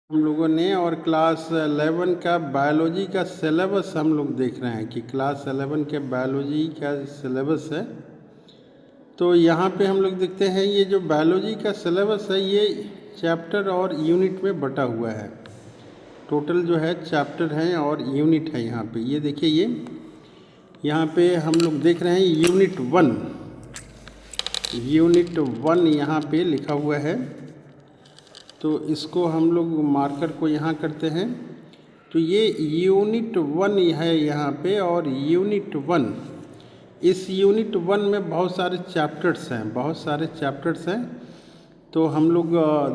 हम लोगों ने और क्लास 11 का बायोलॉजी का सिलेबस हम लोग देख रहे हैं कि क्लास 11 के बायोलॉजी का सिलेबस है। तो यहाँ पे हम लोग देखते हैं ये जो बायोलॉजी का सिलेबस है ये चैप्टर और यूनिट में बटा हुआ है। टोटल जो है चैप्टर हैं और यूनिट है। यहाँ पे ये देखिए, ये यहाँ पे हम लोग देख रहे हैं यूनिट 1 यहाँ पे लिखा हुआ है। तो इसको हम लोग मार्कर को यहाँ करते हैं। तो ये यूनिट 1 है यहाँ पे, और यूनिट 1, इस यूनिट 1 में बहुत सारे चैप्टर्स हैं। तो हम लोग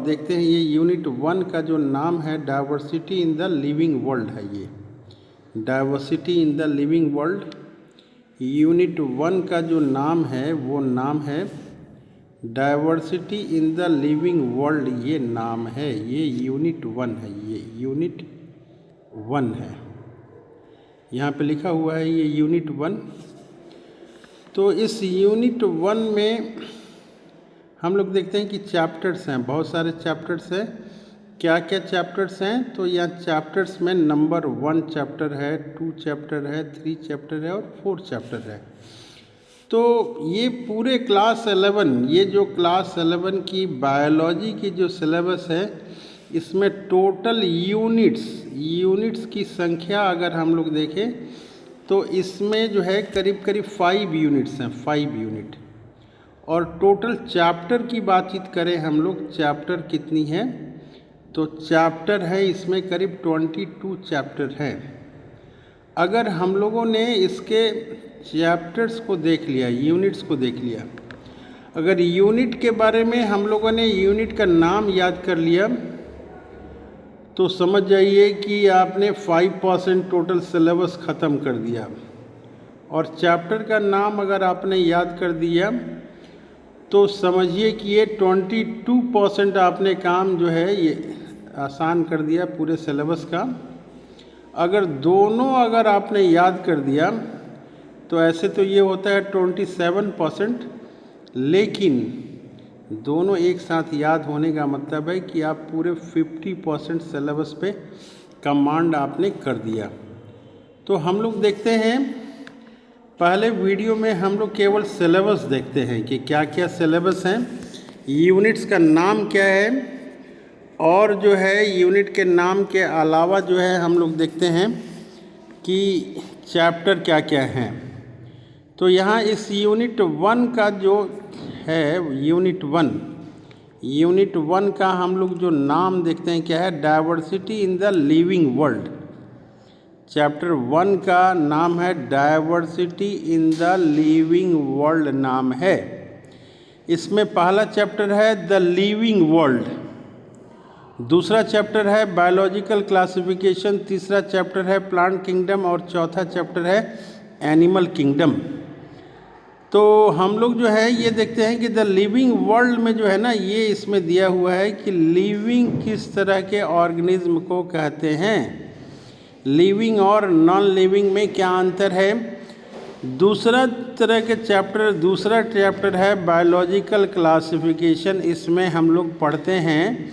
देखते हैं ये यूनिट 1 का जो नाम है diversity in the living world है। ये diversity in the living world unit 1 का जो नाम है वो नाम है diversity in the living world. ये नाम है, ये यूनिट 1 है, ये यूनिट 1 है, यहाँ पे लिखा हुआ है ये यूनिट 1। तो इस यूनिट 1 में हम लोग देखते हैं कि चैप्टर्स हैं, बहुत सारे चैप्टर्स हैं। क्या क्या चैप्टर्स हैं? तो यहाँ चैप्टर्स में नंबर 1 चैप्टर है, 2 चैप्टर है, 3 चैप्टर है और 4 चैप्टर है। तो ये पूरे क्लास 11, ये जो क्लास 11 की बायोलॉजी की जो सिलेबस है, इसमें टोटल यूनिट्स की संख्या अगर हम लोग देखें तो इसमें जो है करीब करीब 5 यूनिट्स हैं, 5 यूनिट। और टोटल चैप्टर की बातचीत करें हम लोग, चैप्टर कितनी है? तो चैप्टर है इसमें करीब 22 चैप्टर हैं। अगर हम लोगों ने इसके चैप्टर्स को देख लिया, यूनिट्स को देख लिया, अगर यूनिट के बारे में हम लोगों ने यूनिट का नाम याद कर लिया तो समझ जाइए कि आपने 5% टोटल सिलेबस ख़त्म कर दिया। और चैप्टर का नाम अगर आपने याद कर दिया तो समझिए कि ये 22% आपने काम जो है ये आसान कर दिया पूरे सिलेबस का। अगर आपने याद कर दिया तो ऐसे तो ये होता है 27%, लेकिन दोनों एक साथ याद होने का मतलब है कि आप पूरे 50% सिलेबस पे कमांड आपने कर दिया। तो हम लोग देखते हैं, पहले वीडियो में हम लोग केवल सिलेबस देखते हैं कि क्या क्या सिलेबस हैं, यूनिट्स का नाम क्या है, और जो है यूनिट के नाम के अलावा जो है हम लोग देखते हैं कि चैप्टर क्या क्या हैं। तो यहाँ इस यूनिट 1 का जो है यूनिट 1 का हम लोग जो नाम देखते हैं क्या है, diversity in the living world. Chapter 1 का नाम है diversity in the living world नाम है। इसमें पहला चैप्टर है द लिविंग वर्ल्ड, दूसरा चैप्टर है बायोलॉजिकल क्लासिफिकेशन, तीसरा चैप्टर है प्लांट किंगडम और चौथा चैप्टर है एनिमल किंगडम। तो हम लोग जो है ये देखते हैं कि द लिविंग वर्ल्ड में जो है ना, ये इसमें दिया हुआ है कि लिविंग किस तरह के ऑर्गेनिज्म को कहते हैं, लिविंग और नॉन लिविंग में क्या अंतर है। दूसरा चैप्टर है बायोलॉजिकल क्लासिफिकेशन। इसमें हम लोग पढ़ते हैं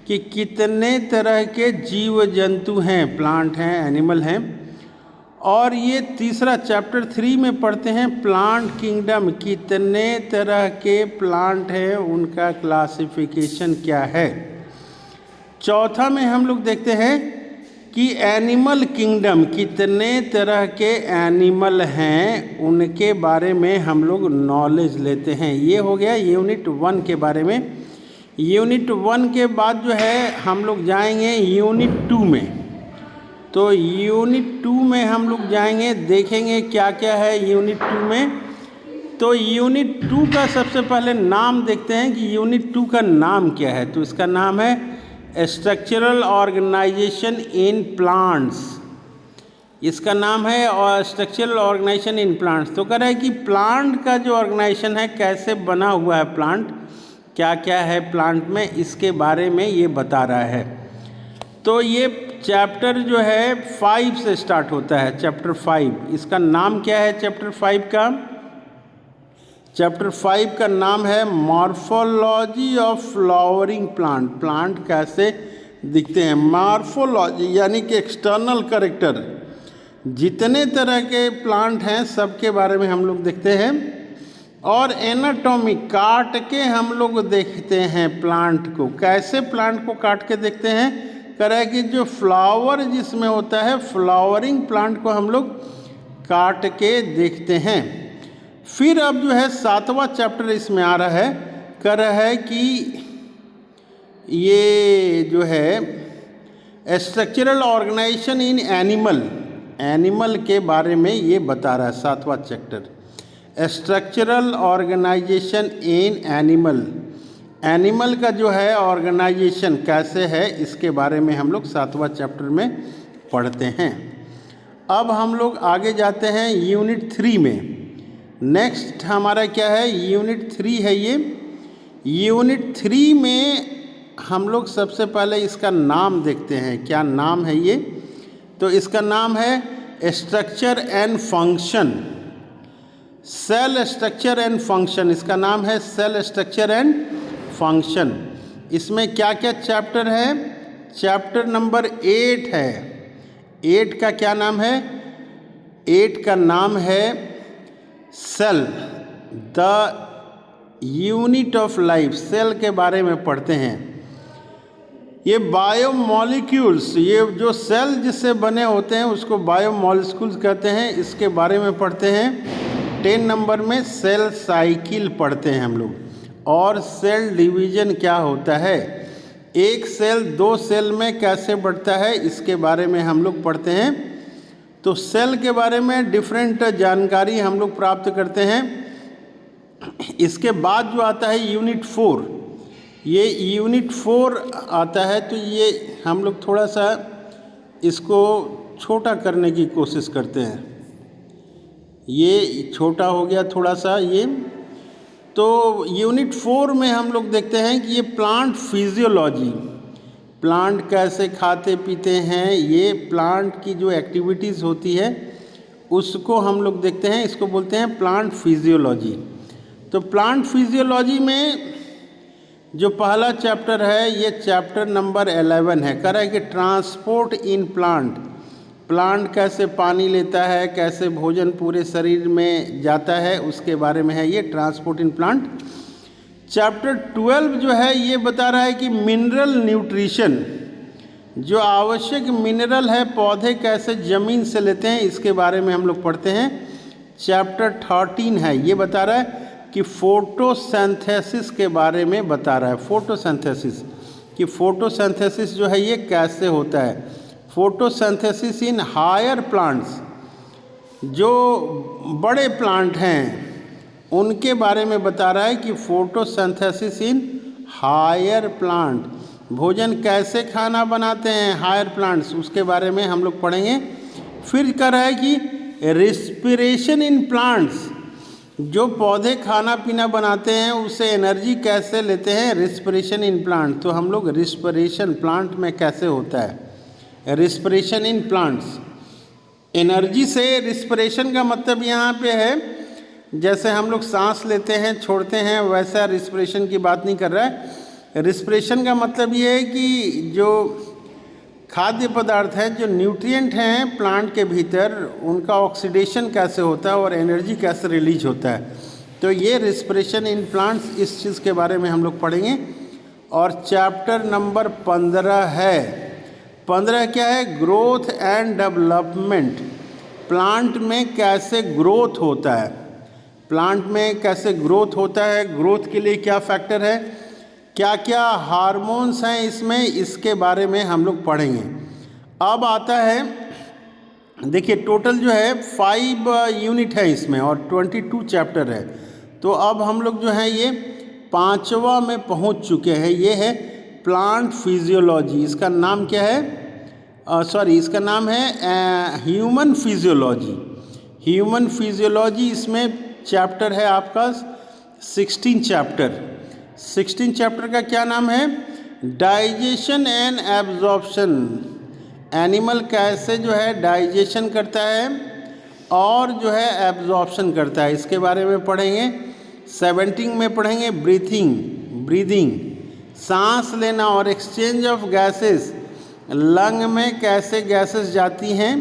कि कितने तरह के जीव जंतु हैं, प्लांट हैं, एनिमल हैं। और ये तीसरा चैप्टर 3 में पढ़ते हैं प्लांट किंगडम, कितने तरह के प्लांट हैं, उनका क्लासिफिकेशन क्या है। चौथा में हम लोग देखते हैं कि एनिमल किंगडम, कितने तरह के एनिमल हैं, उनके बारे में हम लोग नॉलेज लेते हैं। ये हो गया यूनिट 1 के बारे में। यूनिट 1 के बाद जो है हम लोग जाएंगे यूनिट 2 में। तो यूनिट 2 में हम लोग जाएंगे, देखेंगे क्या क्या है यूनिट 2 में। तो यूनिट 2 का सबसे पहले नाम देखते हैं कि यूनिट 2 का नाम क्या है। तो इसका नाम है स्ट्रक्चरल ऑर्गेनाइजेशन इन प्लांट्स, इसका नाम है और स्ट्रक्चरल ऑर्गेनाइजेशन इन प्लांट्स। तो कह रहा है कि प्लांट का जो ऑर्गेनाइजेशन है, कैसे बना हुआ है प्लांट, क्या क्या है प्लांट में, इसके बारे में ये बता रहा है। तो ये चैप्टर जो है 5 से स्टार्ट होता है, चैप्टर 5। इसका नाम क्या है चैप्टर 5 का? चैप्टर 5 का नाम है morphology of flowering plant, plant कैसे दिखते हैं। मार्फोलॉजी यानी कि एक्सटर्नल कैरेक्टर, जितने तरह के प्लांट हैं सबके बारे में हम लोग देखते हैं। और एनाटॉमी, काट के हम लोग देखते हैं प्लांट को। कैसे प्लांट को काट के देखते हैं? कह रहा है कि जो फ्लावर जिसमें होता है, फ्लावरिंग प्लांट को हम लोग काट के देखते हैं। फिर अब जो है 7वां चैप्टर इसमें आ रहा है, कह रहा है कि ये जो है structural organisation in animal, animal के बारे में ये बता रहा है 7वां chapter. Structural organisation in animal, animal का जो है ऑर्गेनाइजेशन कैसे है, इसके बारे में हम लोग 7वां चैप्टर में पढ़ते हैं। अब हम लोग आगे जाते हैं यूनिट 3 में। नेक्स्ट हमारा क्या है? यूनिट 3 है ये। यूनिट 3 में हम लोग सबसे पहले इसका नाम देखते हैं, क्या नाम है ये। तो इसका नाम है structure and function, cell structure and function. इसका नाम है सेल स्ट्रक्चर एंड फंक्शन। इसमें क्या क्या चैप्टर है? चैप्टर नंबर 8 है। 8 का क्या नाम है? 8 का नाम है cell, the unit of life. Cell के बारे में पढ़ते हैं। ये बायोमॉलिक्यूल्स, ये जो सेल जिससे बने होते हैं उसको बायोमॉलिक्यूल्स कहते हैं, इसके बारे में पढ़ते हैं। 10 नंबर में सेल साइकिल पढ़ते हैं हम लोग। और सेल डिवीज़न क्या होता है, एक सेल 2 सेल में कैसे बढ़ता है, इसके बारे में हम लोग पढ़ते हैं। तो सेल के बारे में डिफरेंट जानकारी हम लोग प्राप्त करते हैं। इसके बाद जो आता है यूनिट 4, ये यूनिट 4 आता है। तो ये हम लोग थोड़ा सा इसको छोटा करने की कोशिश करते हैं। ये छोटा हो गया थोड़ा सा ये। तो यूनिट 4 में हम लोग देखते हैं कि ये प्लांट फिजियोलॉजी, प्लांट कैसे खाते पीते हैं, ये प्लांट की जो एक्टिविटीज़ होती है उसको हम लोग देखते हैं। इसको बोलते हैं प्लांट फिजियोलॉजी। तो प्लांट फिजियोलॉजी में जो पहला चैप्टर है ये चैप्टर नंबर 11 है। कह रहा है कि ट्रांसपोर्ट इन प्लांट, प्लांट कैसे पानी लेता है, कैसे भोजन पूरे शरीर में जाता है, उसके बारे में है ये ट्रांसपोर्ट इन प्लांट। चैप्टर 12 जो है ये बता रहा है कि मिनरल न्यूट्रिशन, जो आवश्यक मिनरल है पौधे कैसे ज़मीन से लेते हैं, इसके बारे में हम लोग पढ़ते हैं। चैप्टर 13 है, ये बता रहा है कि फोटोसिंथेसिस के बारे में बता रहा है। फोटोसिंथेसिस, कि फोटोसिंथेसिस जो है ये कैसे होता है। फोटोसिंथेसिस इन हायर प्लांट्स, जो बड़े प्लांट हैं उनके बारे में बता रहा है कि फोटोसिंथेसिस इन हायर प्लांट, भोजन कैसे खाना बनाते हैं हायर प्लांट्स, उसके बारे में हम लोग पढ़ेंगे। फिर कह रहा है कि रिस्पिरेशन इन प्लांट्स, जो पौधे खाना पीना बनाते हैं उससे एनर्जी कैसे लेते हैं, रिस्पिरेशन इन प्लांट। तो हम लोग रिस्पिरेशन प्लांट में कैसे होता है, रिस्पिरेशन इन प्लांट्स, एनर्जी से। रिस्पिरेशन का मतलब यहाँ पे है जैसे हम लोग सांस लेते हैं छोड़ते हैं, वैसा रिस्पिरेशन की बात नहीं कर रहा है। रिस्पिरेशन का मतलब ये है कि जो खाद्य पदार्थ हैं, जो न्यूट्रिएंट हैं प्लांट के भीतर, उनका ऑक्सीडेशन कैसे होता है और एनर्जी कैसे रिलीज होता है। तो ये रिस्पिरेशन इन प्लांट्स, इस चीज़ के बारे में हम लोग पढ़ेंगे। और चैप्टर नंबर 15 है। 15 क्या है? ग्रोथ एंड डेवलपमेंट, प्लांट में कैसे ग्रोथ होता है, प्लांट में कैसे ग्रोथ होता है, ग्रोथ के लिए क्या फैक्टर है, क्या क्या हार्मोन्स हैं इसमें, इसके बारे में हम लोग पढ़ेंगे। अब आता है, देखिए टोटल जो है 5 यूनिट है इसमें और 22 चैप्टर है। तो अब हम लोग जो है ये 5वां में पहुंच चुके हैं। ये है प्लांट फिजियोलॉजी। इसका नाम क्या है? इसका नाम है ह्यूमन फिजियोलॉजी। ह्यूमन फिजियोलॉजी, इसमें चैप्टर है आपका 16 चैप्टर। 16 चैप्टर का क्या नाम है? डाइजेशन एंड एब्जॉर्प्शन, एनिमल कैसे जो है डाइजेशन करता है और जो है एब्जॉर्प्शन करता है, इसके बारे में पढ़ेंगे। 17 में पढ़ेंगे ब्रीथिंग, सांस लेना और एक्सचेंज ऑफ गैसेस, लंग में कैसे गैसेस जाती हैं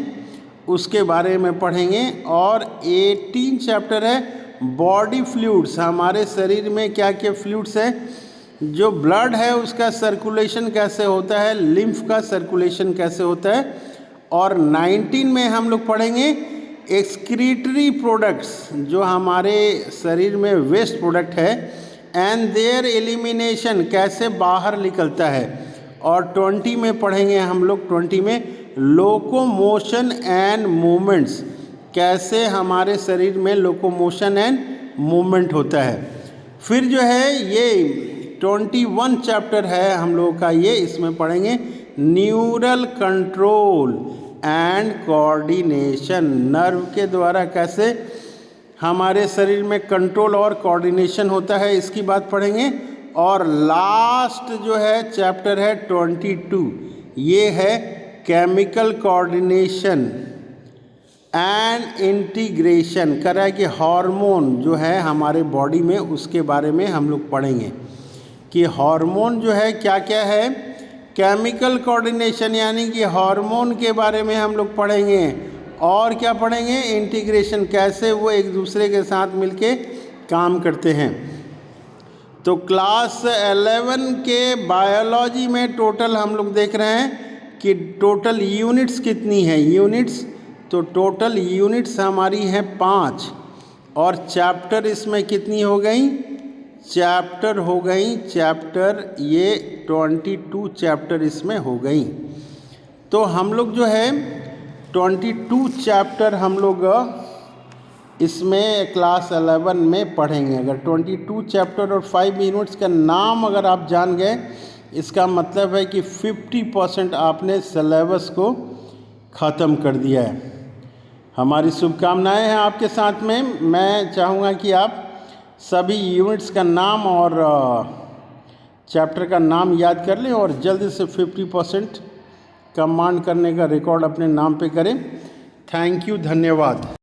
उसके बारे में पढ़ेंगे। और 18 चैप्टर है बॉडी फ्लूइड्स, हमारे शरीर में क्या क्या फ्लूइड्स है, जो ब्लड है उसका सर्कुलेशन कैसे होता है, लिम्फ का सर्कुलेशन कैसे होता है। और 19 में हम लोग पढ़ेंगे एक्सक्रीटरी प्रोडक्ट्स, जो हमारे शरीर में वेस्ट प्रोडक्ट है, एंड देयर एलिमिनेशन, कैसे बाहर निकलता है। और 20 में पढ़ेंगे हम लोग, 20 में लोकोमोशन एंड मूवमेंट्स, कैसे हमारे शरीर में लोकोमोशन एंड मूवमेंट होता है। फिर जो है ये 21 चैप्टर है हम लोगों का ये, इसमें पढ़ेंगे neural control and coordination, nerve के द्वारा कैसे हमारे शरीर में कंट्रोल और कोऑर्डिनेशन होता है, इसकी बात पढ़ेंगे। और लास्ट जो है चैप्टर है 22, ये है केमिकल कोऑर्डिनेशन एंड इंटीग्रेशन, कर रहा है कि हार्मोन जो है हमारे बॉडी में, उसके बारे में हम लोग पढ़ेंगे कि हार्मोन जो है क्या क्या है। केमिकल कोऑर्डिनेशन यानी कि हार्मोन के बारे में हम लोग पढ़ेंगे। और क्या पढ़ेंगे, इंटीग्रेशन, कैसे वो एक दूसरे के साथ मिलके काम करते हैं। तो क्लास 11 के बायोलॉजी में टोटल हम लोग देख रहे हैं कि टोटल यूनिट्स कितनी है, यूनिट्स, तो टोटल यूनिट्स हमारी हैं 5। और चैप्टर इसमें कितनी हो गई, चैप्टर हो गई, चैप्टर ये 22 चैप्टर इसमें हो गई। तो हम लोग जो है 22 चैप्टर हम लोग इसमें क्लास 11 में पढ़ेंगे। अगर 22 चैप्टर और 5 यूनिट्स का नाम अगर आप जान गए, इसका मतलब है कि 50% आपने सिलेबस को ख़त्म कर दिया है। हमारी शुभकामनाएं हैं आपके साथ में। मैं चाहूँगा कि आप सभी यूनिट्स का नाम और चैप्टर का नाम याद कर लें और जल्दी से 50% कमांड करने का रिकॉर्ड अपने नाम पे करें। थैंक यू, धन्यवाद।